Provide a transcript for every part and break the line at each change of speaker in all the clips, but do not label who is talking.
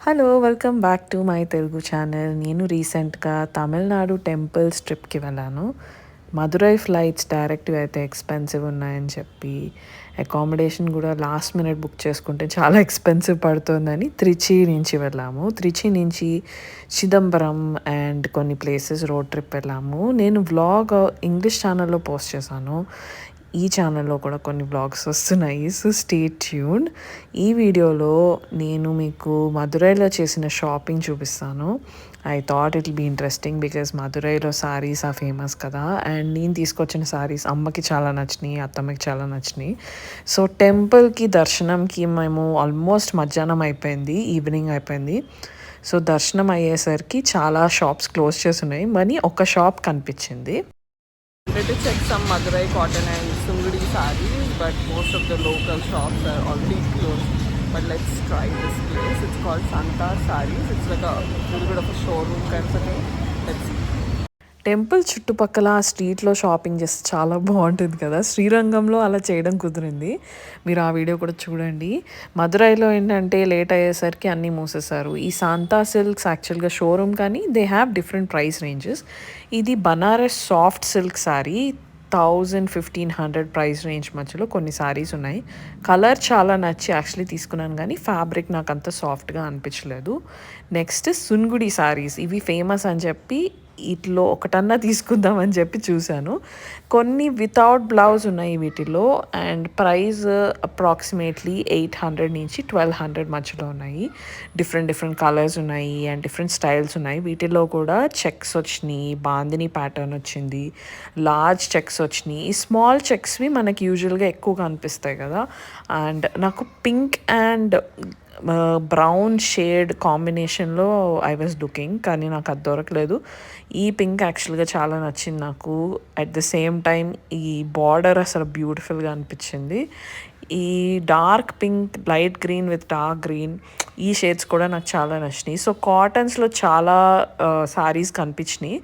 Hello welcome back to my Telugu channel. నేను రీసెంట్గా Tamil Nadu temples ట్రిప్కి వెళ్ళాను. మదురై ఫ్లైట్స్ డైరెక్ట్గా అయితే ఎక్స్పెన్సివ్ ఉన్నాయని చెప్పి అకామిడేషన్ కూడా లాస్ట్ మినిట్ బుక్ చేసుకుంటే చాలా ఎక్స్పెన్సివ్ పడుతుందని త్రిచి నుంచి వెళ్ళాము. త్రిచి నుంచి చిదంబరం అండ్ కొన్ని ప్లేసెస్ రోడ్ ట్రిప్ వెళ్ళాము. నేను వ్లాగ్ ఇంగ్లీష్ ఛానల్లో పోస్ట్ చేశాను. ఈ ఛానల్లో కూడా కొన్ని వ్లాగ్స్ వస్తున్నాయి, సో స్టే ట్యూన్డ్. ఈ వీడియోలో నేను మీకు మదురైలో చేసిన షాపింగ్ చూపిస్తాను. I thought it will be interesting because మదురైలో సారీస్ ఆ ఫేమస్ కదా. అండ్ నేను తీసుకొచ్చిన సారీస్ అమ్మకి చాలా నచ్చినాయి, అత్తమ్మకి చాలా నచ్చినాయి. సో టెంపుల్కి దర్శనంకి మేము ఆల్మోస్ట్ మధ్యాహ్నం అయిపోయింది, ఈవినింగ్ అయిపోయింది. సో దర్శనం అయ్యేసరికి చాలా షాప్స్ క్లోజ్ చేసి ఉన్నాయి, మరి ఒక షాప్ కనిపించింది. Wanted to check some Madurai cotton and Sungudi sarees, but most of the local shops are already closed. But let's try this place. It's called Santa Sarees. It's like a little bit of a showroom kind of a thing. Let's see. Temple చుట్టుపక్కల స్ట్రీట్లో shopping చేస్తే చాలా బాగుంటుంది కదా. శ్రీరంగంలో అలా చేయడం కుదిరింది, మీరు ఆ వీడియో కూడా చూడండి. మదురైలో ఏంటంటే లేట్ అయ్యేసరికి అన్నీ మూసేశారు. ఈ శాంతా సిల్క్స్ యాక్చువల్గా షోరూమ్, కానీ they have different price ranges. ఇది Banaras soft silk saree 1000-1500 price range మధ్యలో కొన్ని శారీస్ ఉన్నాయి. కలర్ చాలా నచ్చి యాక్చువల్లీ తీసుకున్నాను, కానీ ఫ్యాబ్రిక్ నాకు అంత సాఫ్ట్గా అనిపించలేదు. నెక్స్ట్ సున్గుడి శారీస్, ఇవి ఫేమస్ అని చెప్పి వీటిలో ఒకటన్నా తీసుకుందామని చెప్పి చూశాను. కొన్ని వితౌట్ బ్లౌజ్ ఉన్నాయి వీటిలో, అండ్ ప్రైస్ అప్రాక్సిమేట్లీ 800 నుంచి 1200 మధ్యలో ఉన్నాయి. డిఫరెంట్ కలర్స్ ఉన్నాయి అండ్ డిఫరెంట్ స్టైల్స్ ఉన్నాయి. వీటిలో కూడా చెక్స్ వచ్చినాయి, బాందిని ప్యాటర్న్ వచ్చింది, లార్జ్ చెక్స్ వచ్చినాయి. ఈ స్మాల్ చెక్స్వి మనకి యూజువల్గా ఎక్కువగా అనిపిస్తాయి కదా. అండ్ నాకు పింక్ అండ్ బ్రౌన్ షేడ్ కాంబినేషన్లో ఐ వాజ్ లుకింగ్, కానీ నాకు అది దొరకలేదు. ఈ పింక్ యాక్చువల్గా చాలా నచ్చింది నాకు. అట్ ద సేమ్ టైం ఈ బార్డర్ అసలు బ్యూటిఫుల్గా అనిపించింది. ఈ dark pink, light green with dark green, ఈ షేడ్స్ కూడా నాకు చాలా నచ్చినాయి. సో కాటన్స్లో చాలా శారీస్ కనిపించినాయి.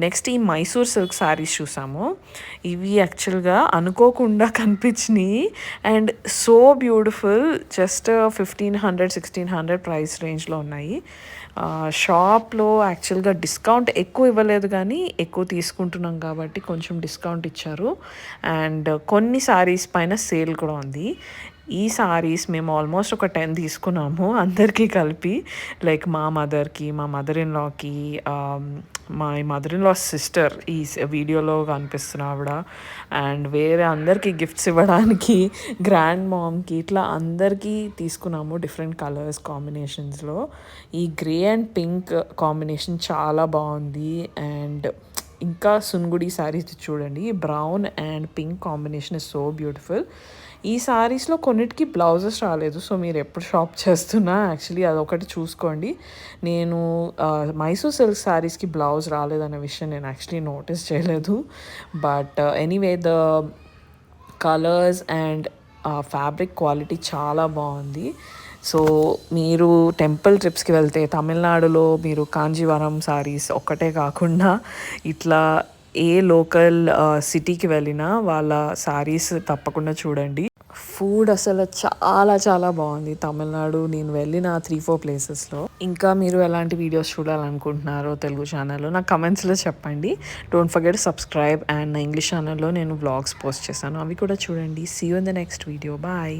నెక్స్ట్ ఈ మైసూర్ సిల్క్ శారీస్ చూసాము. ఇవి యాక్చువల్గా అనుకోకుండా కనిపించినాయి and so beautiful. Just 1500-1600 price రేంజ్లో ఉన్నాయి. షాప్లో యాక్చువల్గా డిస్కౌంట్ ఎక్కువ ఇవ్వలేదు, కానీ ఎక్కువ తీసుకుంటున్నాం కాబట్టి కొంచెం డిస్కౌంట్ ఇచ్చారు. అండ్ కొన్ని శారీస్ పైన సేల్ కూడా ఉంది. ఈ సారీస్ మేము ఆల్మోస్ట్ ఒక 10 తీసుకున్నాము అందరికీ కలిపి. లైక్ మా మదర్కి, మా మదర్ ఇన్ లాకి, మా మదర్ ఇన్ లా సిస్టర్ ఈ వీడియోలో కనిపిస్తున్న ఆవిడ, అండ్ వేరే అందరికీ గిఫ్ట్స్ ఇవ్వడానికి గ్రాండ్ మామ్కి, ఇట్లా అందరికీ తీసుకున్నాము డిఫరెంట్ కలర్స్ కాంబినేషన్స్లో. ఈ గ్రే అండ్ పింక్ కాంబినేషన్ చాలా బాగుంది. అండ్ ఇంకా సున్గుడి శారీస్ చూడండి, brown and pink combination is so beautiful. ఈ శారీస్లో కొన్నిటికి బ్లౌజెస్ రాలేదు, సో మీరు ఎప్పుడు షాప్ చేస్తున్నా యాక్చువల్లీ అదొకటి చూసుకోండి. నేను మైసూర్ సిల్క్ శారీస్కి బ్లౌజ్ రాలేదనే విషయం నేను యాక్చువల్లీ నోటీస్ చేయలేదు. But anyway the colours and fabric quality చాలా బాగుంది. సో మీరు టెంపుల్ ట్రిప్స్కి వెళ్తే తమిళనాడులో మీరు కాంజీవరం శారీస్ ఒక్కటే కాకుండా ఇట్లా ఏ లోకల్ సిటీకి వెళ్ళినా వాళ్ళ శారీస్ తప్పకుండా చూడండి. ఫుడ్ అసలు చాలా చాలా బాగుంది తమిళనాడు. నేను వెళ్ళిన 3-4 ప్లేసెస్లో. ఇంకా మీరు ఎలాంటి వీడియోస్ చూడాలనుకుంటున్నారో తెలుగు ఛానల్లో నాకు కమెంట్స్లో చెప్పండి. Don't forget subscribe. అండ్ నా ఇంగ్లీష్ ఛానల్లో నేను వ్లాగ్స్ పోస్ట్ చేశాను, అవి కూడా చూడండి. See you in the next video. Bye.